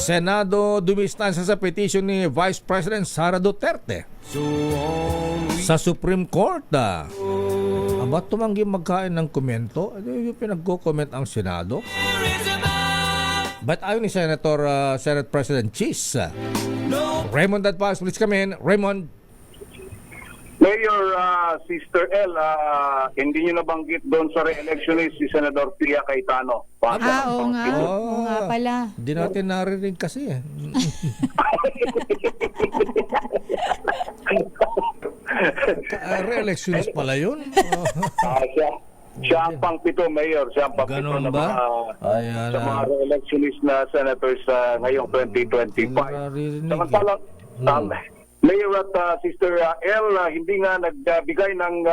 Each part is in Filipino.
Senado dumistansya sa petition ni Vice President Sara Duterte sa Supreme Court. Aba, tumanggi magkain ng komento. Yung pinagko-comment ang Senado. But ayon ni Senate President Cheese, Raymond Dadpas, please come in. Raymond. Mayor, Sister L, hindi nyo nabanggit doon sa re-electionist si Senador Pia Cayetano. Oo nga. Oo nga pala. Hindi natin naririnig kasi eh. Re-electionist pala yun. Siya ang pang-pito, Mayor. Siya ang pang-pito Ganun na ba? sa mga re-electionist na senators ngayong 2025. Samantalang, Mayor at Sister L, hindi nga nagbigay ng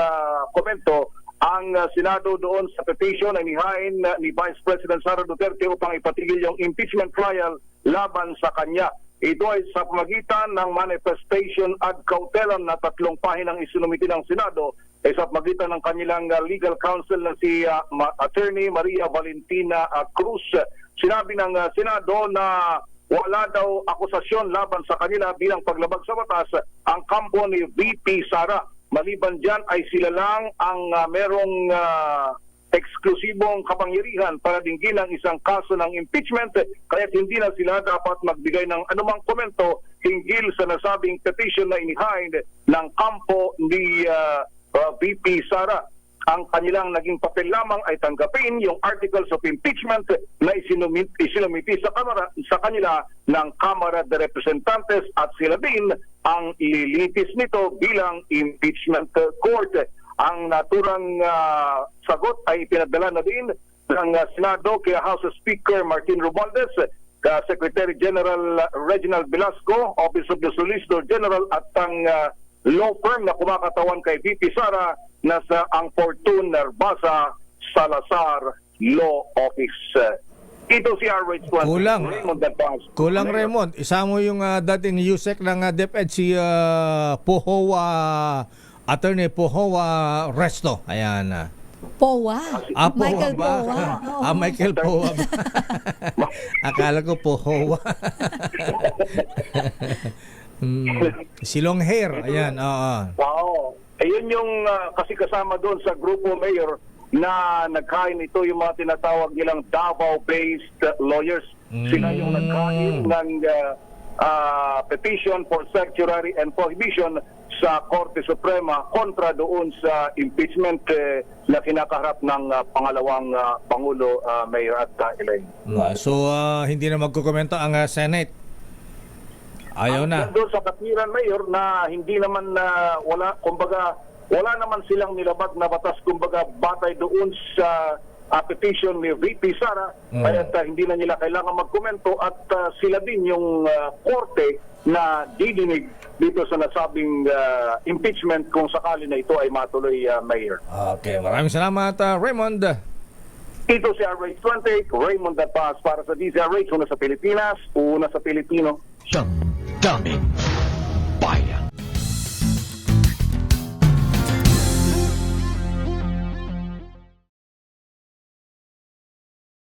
komento ang Senado doon sa petition na inihain ni Vice President Sara Duterte upang ipatigil yung impeachment trial laban sa kanya. Ito ay sa pamagitan ng manifestation ad cautelam na 3 pahinang isinumiti ng Senado ay sa pamagitan ng kanilang legal counsel na si Attorney Maria Valentina Cruz. Sinabi ng Senado na wala daw akusasyon laban sa kanila bilang paglabag sa batas ang kampo ni VP Sara. Maliban dyan ay sila lang ang merong eksklusibong kapangyarihan para dinggin ang isang kaso ng impeachment, kaya hindi na sila dapat magbigay ng anumang komento hinggil sa nasabing petition na inihain ng kampo ni VP Sara. Ang kanilang naging papel lamang ay tanggapin yung articles of impeachment na isinumiti sa kanila ng Kamara de Representantes at sila din ang ililitis nito bilang impeachment court. Ang naturang sagot ay pinadala na din ng Senado kay House Speaker Martin Romualdez, Secretary General Reginald Velasco, Office of the Solicitor General at ang law firm na kumakatawan kay VP Sara na sa ang Fortune Narbasa Salazar Law Office. Ito si RH20. Kulang Raymond. Isa mo yung dating USEC ng DepEd si Attorney Pohoa Resto. Ayan. Powa? Michael Powa. Michael Powa. Akala ko Pohoa. Si long hair. Ayan. Wow. Ayun yung kasi kasama doon sa grupo, Mayor, na nagkain ito yung mga tinatawag nilang Davao-based lawyers. Sila yung nagkain ng petition for certiorari and prohibition sa Korte Suprema kontra doon sa impeachment na kinakaharap ng pangalawang Pangulo, Mayor at Elaine. So, hindi na magkukomento ang Senate? Ayaw na. Doon sa katwiran, Mayor, na hindi naman wala naman silang nilabag na batas, kumbaga batay doon sa petition ni VP Sara, kaya hindi na nila kailangan magkomento at sila din yung korte na didinig dito sa nasabing impeachment kung sakali na ito ay matuloy, Mayor. Okay, maraming salamat, Raymond. Ito si RH20, Raymond Dadpas para sa DZRH, una sa Pilipinas, una sa Pilipino. Siyang daming bayan.